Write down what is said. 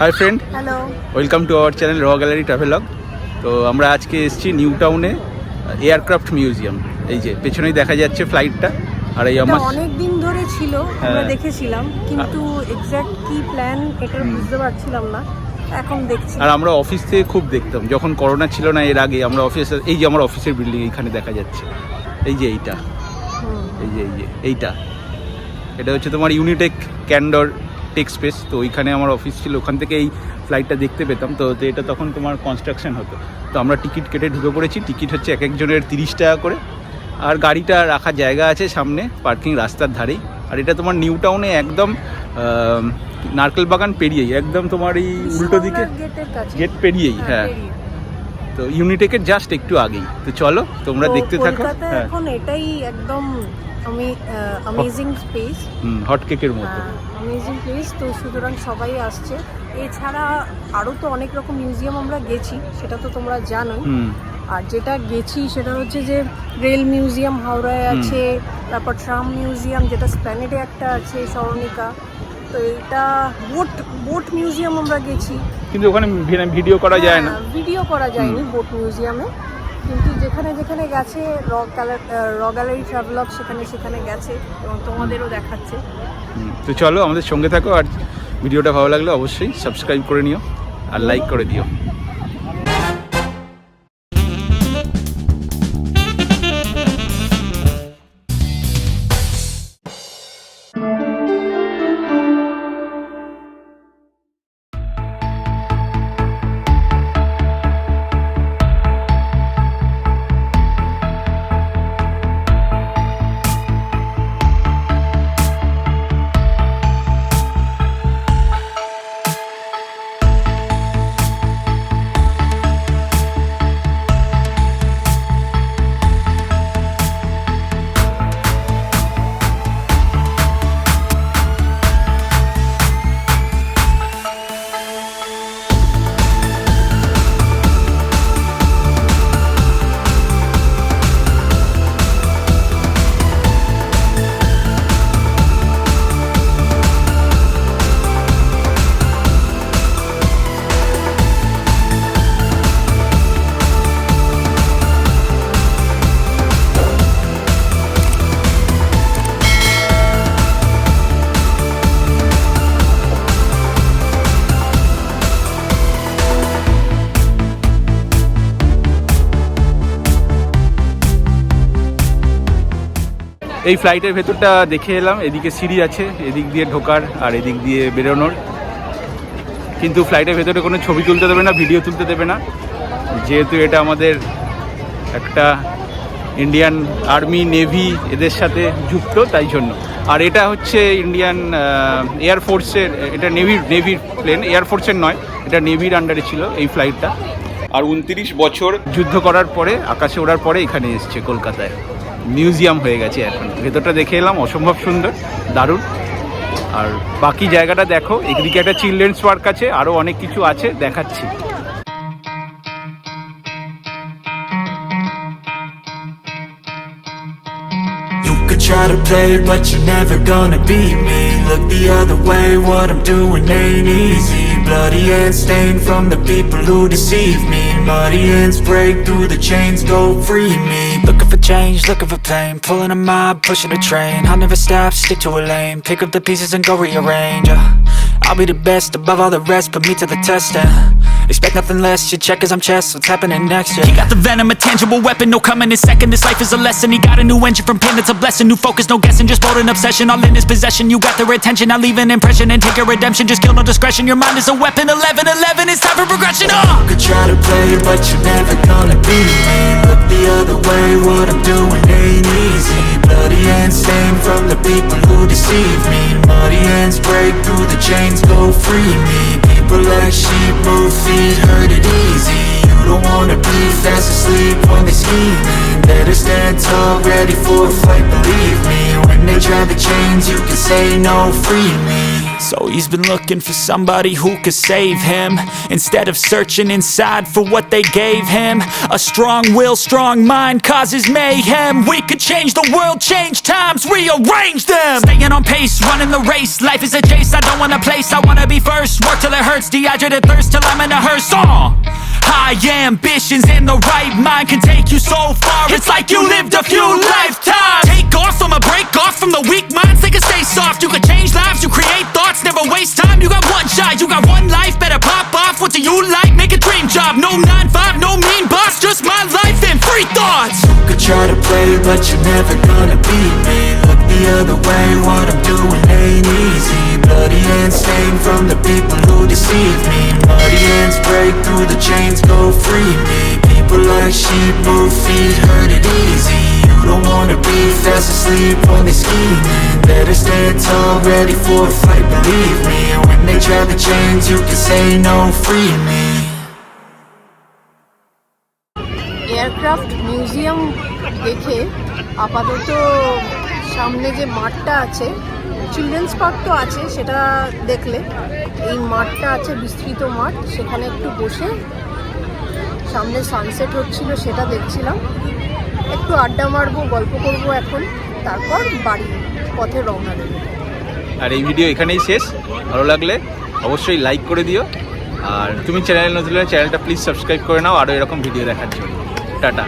Hi friend, hello, welcome to our channel র gallery travelogue. তো আমরা আজকে এসেছি নিউটাউনে এয়ারক্রাফট মিউজিয়াম। এই যে পেছনেই দেখা যাচ্ছে ফ্লাইটটা। আর এই আমার অনেক দিন ধরে ছিল, আমরা দেখেছিলাম, কিন্তু এক্স্যাক্ট কি প্ল্যান এটা বুঝতে পারছিলাম না, এখন দেখছি। আর আমরা অফিস থেকে খুব দেখতাম যখন করোনা ছিল না, এর আগে আমরা অফিসে, এই যে আমার অফিসের বিল্ডিং এইখানে দেখা যাচ্ছে, এই যে এইটা, এইটা এটা হচ্ছে তোমার ইউনিটেক ক্যান্ডর টেক স্পেস। তো ওইখানে আমার অফিস ছিল, ওখান থেকে এই ফ্লাইটটা দেখতে পেতাম। তো এটা তখন তোমার কনস্ট্রাকশন হতো। তো আমরা টিকিট কেটে ঢুকে পড়েছি। টিকিট হচ্ছে এক একজনের 30 টাকা করে। আর গাড়িটা রাখার জায়গা আছে সামনে, পার্কিং রাস্তার ধারেই। আর এটা তোমার নিউটাউনে একদম নারকেল বাগান পেরিয়েই, একদম তোমার এই উল্টো দিকে গেট পেরিয়েই। হ্যাঁ, তো ইউনিটেকের জাস্ট একটু আগেই। তো চলো তোমরা দেখতে থাকো। হ্যাঁ, এখন এটাই একদম অ্যামেজিং স্পেস, হট কেকের মতো অ্যামেজিং প্লেস। তো সুতরাং সবাই আসছে। এছাড়া আরও তো অনেক রকম মিউজিয়াম আমরা গেছি, সেটা তো তোমরা জানোই। আর যেটা গেছি সেটা হচ্ছে যে রেল মিউজিয়াম হাওড়ায় আছে, তারপর ট্রাম মিউজিয়াম যেটা স্প্ল্যানেডে একটা আছে, সরণিকা। তো এটা বোট মিউজিয়াম আমরা গেছি, কিন্তু ওখানে ভিডিও করা যায় না, ভিডিও করা যায়নি বোট মিউজিয়ামে। কিন্তু যেখানে যেখানে গেছে র গ্যালারি ট্রাভেলগ সেখানে গেছে এবং তোমাদেরও দেখাচ্ছে। তো চলো আমাদের সঙ্গে থাকো। আর ভিডিওটা ভালো লাগলে অবশ্যই সাবস্ক্রাইব করে নিও আর লাইক করে দিও। এই ফ্লাইটের ভেতরটা দেখে এলাম। এদিকে সিঁড়ি আছে, এদিক দিয়ে ঢোকার আর এদিক দিয়ে বেরোনোর। কিন্তু ফ্লাইটের ভেতরে কোনো ছবি তুলতে দেবে না, ভিডিও তুলতে দেবে না, যেহেতু এটা আমাদের একটা ইন্ডিয়ান আর্মি নেভি এদের সাথে যুক্ত, তাই জন্য। আর এটা হচ্ছে ইন্ডিয়ান এয়ারফোর্সের, এটা নেভির প্লেন, এয়ারফোর্সের নয়, এটা নেভির আন্ডারে ছিল এই ফ্লাইটটা। আর 29 বছর যুদ্ধ করার পরে, আকাশে ওড়ার পরে এখানে এসছে কলকাতায়। মিউজিয়াম হয়ে গেছে এখন। ভেতরটা দেখে এলাম, অসম্ভব সুন্দর, দারুণ। আর বাকি জায়গাটা দেখো, এদিকে একটা চিলড্রেন্স পার্ক আছে, আরও অনেক কিছু আছে, দেখাচ্ছি। Try to play but you're never gonna beat me. Look the other way, what I'm doing ain't easy. Bloody hands stained from the people who deceive me. Muddy hands break through the chains, go free me. Looking for change, looking for pain, pulling a mob, pushing a train. I'll never stop, stick to a lane, pick up the pieces and go rearrange. I'll be the best above all the rest, put me to the test and expect nothing less, your check is I'm chess, what's happening next, yeah. He got the venom, a tangible weapon, no coming in second, this life is a lesson. He got a new engine from pain, it's a blessing, new focus, no guessing, just bold and obsession, all in his possession, you got their attention, I'll leave an impression and take your redemption, just kill no discretion, your mind is a weapon, 11-11, it's time for progression, You could try to play, but you're never gonna beat me. Look the other way, what I'm doing ain't easy. Bloody hands stained from the people who deceive me. Muddy hands break through the chains, go free me. People like sheep move feet, hurt it easy. You don't wanna be fast asleep when they scheming. Better stand tall, ready for a fight, believe me. When they try the chains, you can say no, free me. So he's been looking for somebody who could save him, instead of searching inside for what they gave him. A strong will, strong mind causes mayhem. We could change the world, change times, rearrange them. Staying on pace, running the race. Life is a chase, I don't want a place, I wanna be first. Work till it hurts, dehydrated thirst till I'm in a hearse. High ambitions in the right mind can take you so far. It's like you lived a few lifetimes. Take off from a break off from the weak minds. They can stay soft. You can change lives. You create thoughts. Never waste time. You got one shot. You got one life. Better pop off. What do you like? Make a dream job. No 9-5. No mean boss. Just my life and free thoughts. You could try to play, but you're never gonna beat me. Look the other way. What I'm doing ain't easy. Bloody hands stained from the people who deceive me. Muddy hands break through the chains. Go free me. People like sheep move feet, hurt it easy. You don't wanna be fast asleep when they scheming. Better stand tall, ready for a fight, believe me. And when they try the chains, you can say no, free me. Aircraft museum দেখে আপাতত সামনে যে মাঠটা আছে, children's park তো আছে, সেটা দেখলে এই মাঠটা আছে, বিস্তৃত মাঠ, সেখানে একটু বসে সামনে সানসেট হচ্ছিল সেটা দেখছিলাম। একটু আড্ডা মারবো, গল্প করবো এখন, তারপর বাড়ি পথে রওনা দেবো। আর এই ভিডিও এখানেই শেষ। ভালো লাগলে অবশ্যই লাইক করে দিও, আর তুমি চ্যানেল নতুন হলে চ্যানেলটা প্লিজ সাবস্ক্রাইব করে নাও আরও এরকম ভিডিও দেখার জন্য। টাটা।